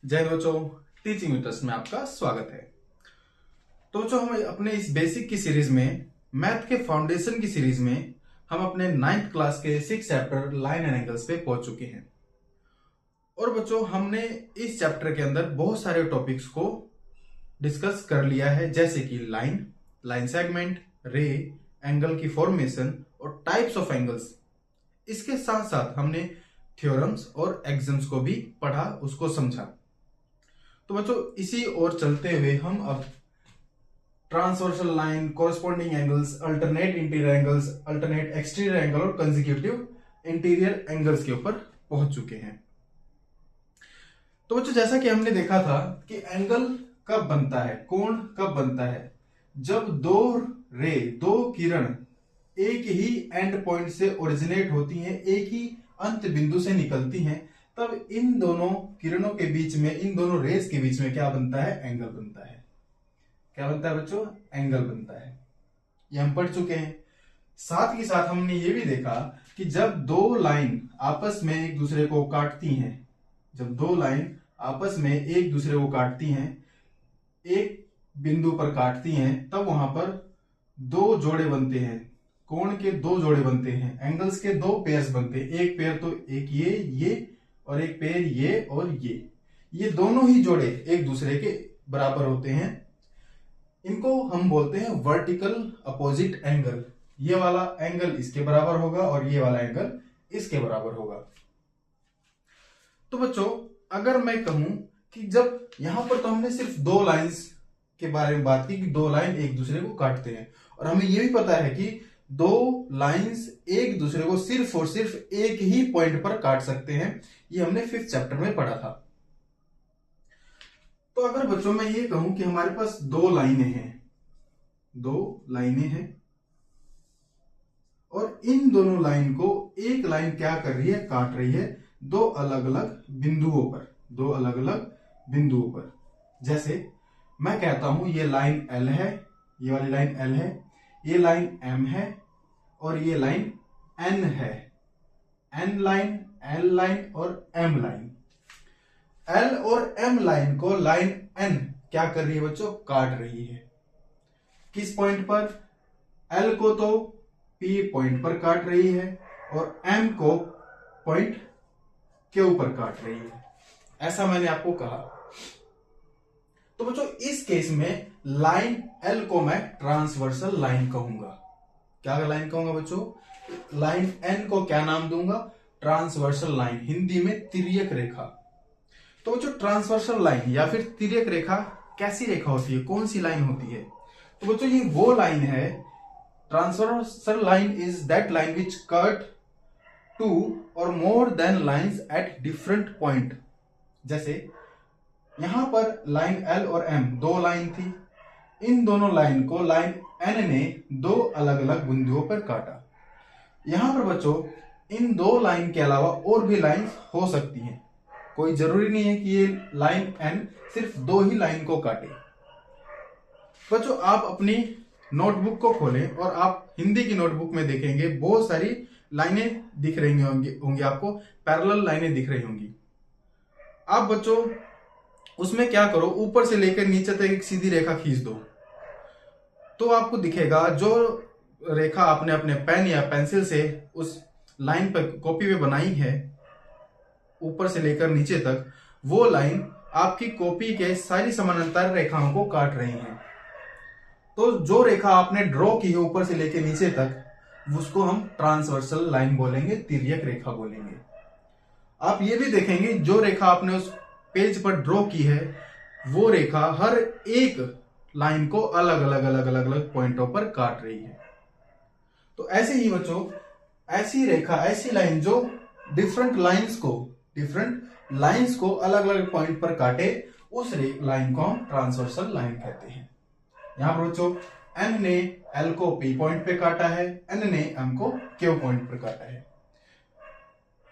जय हिंद बच्चों, teaching interest में आपका स्वागत है। तो बच्चों, हम अपने इस बेसिक की सीरीज में, मैथ के फाउंडेशन की सीरीज में, हम अपने 9th क्लास के 6 चैप्टर लाइन एंड एंगल्स पे पहुंच चुके हैं। और बच्चों, हमने इस चैप्टर के अंदर बहुत सारे टॉपिक्स को डिस्कस कर लिया है, जैसे कि लाइन, लाइन सेगमेंट, रे, एंगल की फॉर्मेशन और टाइप्स ऑफ एंगल्स। इसके साथ साथ हमने थ्योरम्स और एक्सम्स को भी पढ़ा, उसको समझा। तो बच्चों, इसी ओर चलते हुए हम अब transversal line, corresponding angles, alternate interior angles, alternate exterior angle और कंसेक्यूटिव इंटीरियर एंगल्स के ऊपर पहुंच चुके हैं। तो बच्चों, जैसा कि हमने देखा था कि एंगल कब बनता है, कोण कब बनता है, जब दो किरण एक ही एंड पॉइंट से ओरिजिनेट होती हैं, एक ही अंत बिंदु से निकलती हैं, तब इन दोनों किरणों के बीच में, इन दोनों रेस के बीच में क्या बनता है? एंगल बनता है। क्या बनता है बच्चों? एंगल बनता है। ये हम पढ़ चुके हैं। साथ ही साथ हमने ये भी देखा कि जब दो लाइन आपस में एक दूसरे को काटती हैं, जब दो लाइन आपस में एक दूसरे को काटती हैं, एक बिंदु पर काटती हैं, तब वहां पर दो जोड़े बनते हैं, कोण के दो जोड़े बनते हैं, एंगल्स के दो पेयर्स बनते हैं। एक पेयर तो एक ये और एक पेयर ये और ये दोनों ही जोड़े एक दूसरे के बराबर होते हैं। इनको हम बोलते हैं वर्टिकल अपोजिट एंगल। ये वाला एंगल इसके बराबर होगा और ये वाला एंगल इसके बराबर होगा। तो बच्चों, अगर मैं कहूं कि जब यहां पर, तो हमने सिर्फ दो लाइंस के बारे में बात की कि दो लाइन एक दूसरे को काटते हैं, और हमें यह भी पता है कि दो लाइंस एक दूसरे को सिर्फ और सिर्फ एक ही पॉइंट पर काट सकते हैं। ये हमने 5th चैप्टर में पढ़ा था। तो अगर बच्चों मैं ये कहूं कि हमारे पास दो लाइनें हैं और इन दोनों लाइन को एक लाइन क्या कर रही है? काट रही है दो अलग अलग बिंदुओं पर। जैसे मैं कहता हूं ये लाइन L है, ये वाली लाइन L है, ये लाइन M है और ये लाइन N है। N लाइन, L लाइन और M लाइन। L और M लाइन को लाइन N क्या कर रही है बच्चों? काट रही है। किस पॉइंट पर? L को तो P पॉइंट पर काट रही है और M को पॉइंट Q पर काट रही है। ऐसा मैंने आपको कहा। तो बच्चों, इस केस में लाइन L को मैं ट्रांसवर्सल लाइन कहूंगा। क्या लाइन कहूंगा बच्चों? लाइन N को क्या नाम दूंगा? ट्रांसवर्सल लाइन, हिंदी में तिर्यक रेखा। तो बच्चों, ट्रांसवर्सल लाइन या फिर तिर्यक रेखा कैसी रेखा होती है, कौन सी लाइन होती है? तो बच्चों, ये वो लाइन है, transversal line is that line which cut two और more than lines at different point. जैसे यहां पर लाइन L और M दो लाइन थी, इन दोनों लाइन को लाइन N ने दो अलग अलग बिंदुओं पर काटा। यहां पर बच्चों, इन दो लाइन के अलावा और भी लाइन हो सकती हैं, कोई जरूरी नहीं है कि ये लाइन N सिर्फ दो ही लाइन को काटे। बच्चों, आप अपनी नोटबुक को खोलें और आप हिंदी की नोटबुक में देखेंगे बहुत सारी लाइनें दिख रही होंगी आपको, पैरेलल लाइनें दिख रही होंगी। आप बच्चों उसमें क्या करो, ऊपर से लेकर नीचे तक एक सीधी रेखा खींच दो, तो आपको दिखेगा जो रेखा आपने अपने पेन या पेंसिल से उस लाइन पर, कॉपी पे बनाई है, ऊपर से लेकर नीचे तक, वो लाइन आपकी कॉपी के सारी समानांतर रेखाओं को काट रही है। तो जो रेखा आपने ड्रॉ की है ऊपर से लेकर नीचे तक, उसको हम ट्रांसवर्सल लाइन बोलेंगे, तिर्यक रेखा बोलेंगे। आप ये भी देखेंगे जो रेखा आपने उस पेज पर ड्रॉ की है, वो रेखा हर एक लाइन को अलग अलग पॉइंटों पर काट रही है। तो ऐसे ही बच्चों, ऐसी रेखा, ऐसी लाइन जो डिफरेंट लाइंस को अलग अलग पॉइंट पर काटे, उस लाइन को हम ट्रांसवर्सल लाइन कहते हैं। यहां पर बच्चों, N ने L को P पॉइंट पे काटा है, N ने M को Q पॉइंट पर काटा है।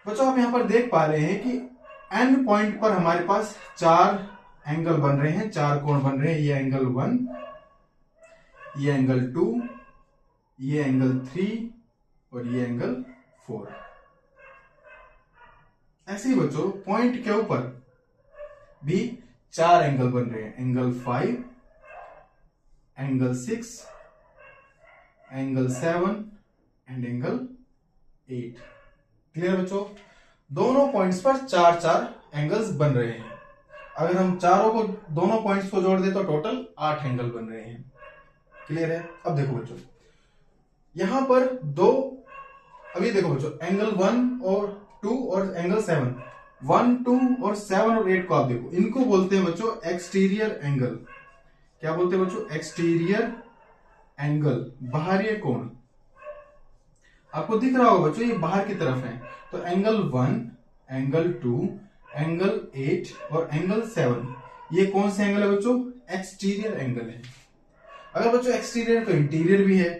बच्चों, आप यहां पर देख पा रहे हैं कि N पॉइंट पर हमारे पास चार एंगल बन रहे हैं, चार कोण बन रहे हैं। ये एंगल 1, ये एंगल 2, ये एंगल 3 और ये एंगल 4। ऐसे ही बच्चों, पॉइंट के ऊपर भी 4 एंगल बन रहे हैं, angle 5, angle 6, angle 7 and angle 8। Clear बच्चों? दोनों पॉइंट्स पर 4-4 एंगल्स बन रहे हैं। अगर हम दोनों पॉइंट्स को जोड़ दे तो टोटल 8 एंगल बन रहे हैं। क्लियर है? अब देखो बच्चों, यहां पर अभी देखो बच्चों, एंगल 1 और 2 और एंगल 7, 1, 2 और 7 और 8 को आप देखो, इनको बोलते हैं बच्चों एक्सटीरियर एंगल। क्या बोलते हैं बच्चों? एक्सटीरियर एंगल, बाहरी कोण। आपको दिख रहा होगा बच्चों, ये बाहर की तरफ है। तो एंगल 1, एंगल 2, एंगल 8 और एंगल 7, ये कौन से एंगल है बच्चों? एक्सटीरियर एंगल है। अगर बच्चों एक्सटीरियर तो इंटीरियर भी है,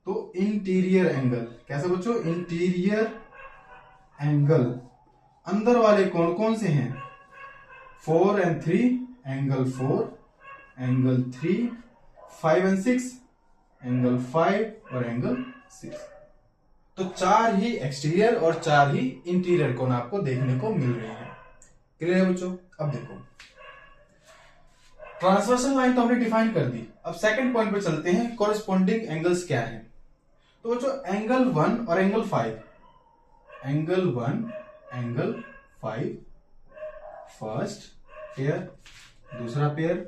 तो इंटीरियर एंगल कैसे बच्चों? इंटीरियर एंगल, अंदर वाले कोण कौन से हैं? 4 and 3, angle 4, angle 3, 5 and 6, angle 5 और एंगल 6। तो 4 ही एक्सटीरियर और 4 ही इंटीरियर कोण आपको देखने को मिल रहे हैं। क्लियर है बच्चों? अब देखो, ट्रांसवर्सल लाइन तो हमने डिफाइन कर दी। अब सेकंड पॉइंट पे चलते हैं, कॉरेस्पॉन्डिंग एंगल्स क्या है। तो बच्चों एंगल 1 और angle 5, angle 1, angle 5 first pair, दूसरा pair,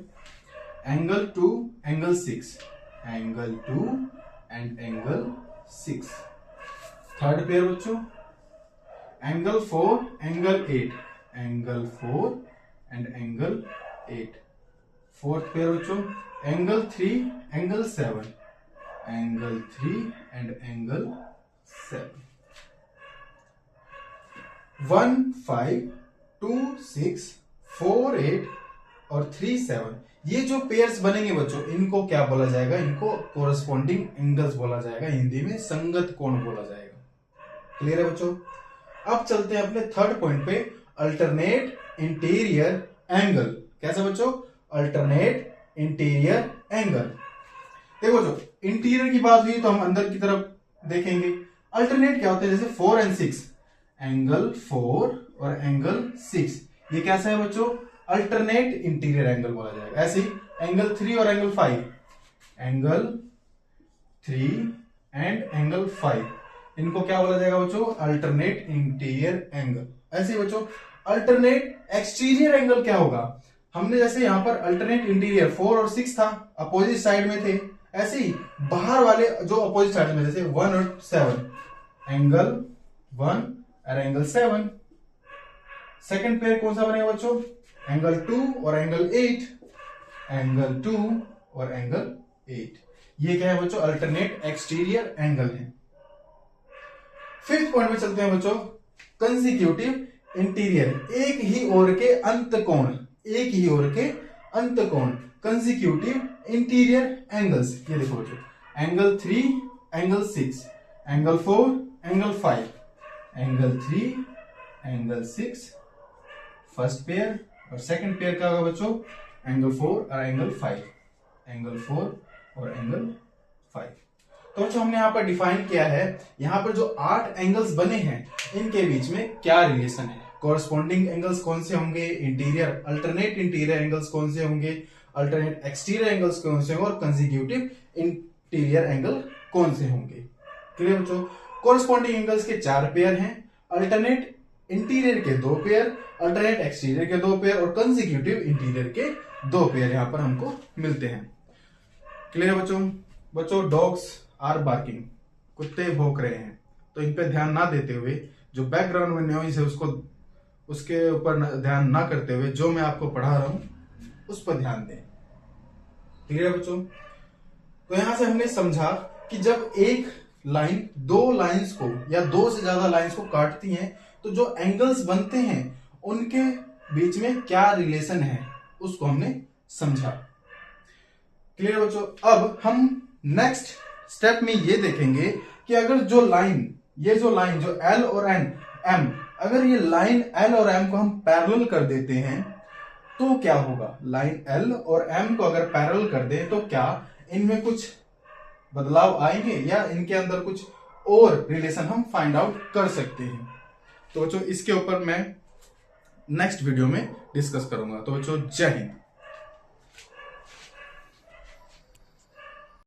angle 2, angle 6, angle 2 and angle 6, third pair बच्चों, angle 4, angle 8, angle 4 and angle 8, fourth pair बच्चों, angle 3, angle 7, angle 3 and angle 7, 1, 5, 2, 6, 4, 8 और 3, 7, ये जो पेयर्स बनेंगे बच्चों, इनको क्या बोला जाएगा? इनको कोरेस्पॉन्डिंग एंगल्स बोला जाएगा, हिंदी में संगत कोण बोला जाएगा। क्लियर है बच्चों? अब चलते हैं अपने थर्ड पॉइंट पे, अल्टरनेट इंटीरियर एंगल। कैसे बच्चों? Alternate interior angle. देखो जो इंटीरियर की बात हुई तो हम अंदर की तरफ देखेंगे। अल्टरनेट क्या होता है? जैसे 4 and 6, एंगल 4 और एंगल 6, ये कैसा है बच्चों? अल्टरनेट इंटीरियर एंगल बोला जाएगा। ऐसे ही एंगल 3 और एंगल 5, एंगल 3 एंड एंगल 5, इनको क्या बोला जाएगा बच्चों? Alternate interior angle. ऐसे ही बच्चों अल्टरनेट एक्सटीरियर एंगल क्या होगा? हमने जैसे यहां पर अल्टरनेट इंटीरियर 4 और 6 था, अपोजिट साइड में थे, ऐसे ही बाहर वाले जो अपोजिट साइड में, जैसे 1 और 7, एंगल 1 और एंगल 7, सेकंड पेयर कौन सा बनेगा बच्चों? एंगल 2 और एंगल 8, एंगल 2 और एंगल 8, ये क्या है बच्चों? अल्टरनेट एक्सटीरियर एंगल है। फिफ्थ पॉइंट में चलते हैं बच्चों, कंसेक्यूटिव इंटीरियर, एक ही ओर के अंत कोण, एक ही ओर के अंत कोण, कंसेक्यूटिव इंटीरियर एंगल्स। ये देखो बच्चों, angle 3, angle 6, angle 4, angle 5, angle 3, angle 6, first pair, और सेकंड पेयर क्या होगा बच्चों? एंगल 4 और एंगल 5, एंगल 4 और एंगल 5। तो बच्चों हमने यहां पर डिफाइन किया है, यहां पर जो 8 एंगल्स बने हैं इनके बीच में क्या रिलेशन है। कॉरेस्पॉन्डिंग एंगल्स कौन से होंगे? इंटीरियर, अल्टरनेट इंटीरियर एंगल्स कौन से होंगे? अल्टरनेट एक्सटीरियर एंगल्स कौन से होंगे? और कंसेक्यूटिव इंटीरियर एंगल कौन से होंगे? क्लियर बच्चों? कॉरेस्पॉन्डिंग एंगल्स के 4 पेयर हैं, अल्टरनेट इंटीरियर के 2 पेयर, अल्टरनेट एक्सटीरियर के 2 पेयर और कंसेक्यूटिव इंटीरियर के 2 पेयर यहां पर हमको मिलते हैं। क्लियर बच्चों? बच्चों डॉग्स आर बार्किंग, कुत्ते भौंक रहे हैं, तो इन पे ध्यान ना देते हुए, जो बैकग्राउंड में नॉइज है उसके ऊपर ध्यान ना करते हुए जो मैं आपको पढ़ा रहा हूं उस पर ध्यान दें। क्लियर बच्चों? तो यहां से हमने समझा कि जब एक लाइन 2 लाइंस को या 2 से ज्यादा लाइंस को काटती हैं तो जो एंगल्स बनते हैं उनके बीच में क्या रिलेशन है उसको हमने समझा। क्लियर बच्चों? अब हम नेक्स्ट स्टेप में ये देखेंगे कि अगर जो लाइन जो L और M, अगर ये लाइन L और M को हम पैरेलल कर देते हैं तो क्या होगा? लाइन L और M को अगर पैरेलल कर दें तो क्या इनमें कुछ बदलाव आएंगे या इनके अंदर कुछ और रिलेशन हम फाइंड आउट कर सकते हैं? तो बच्चों इसके ऊपर मैं नेक्स्ट वीडियो में डिस्कस करूंगा। तो बच्चों जय हिंद।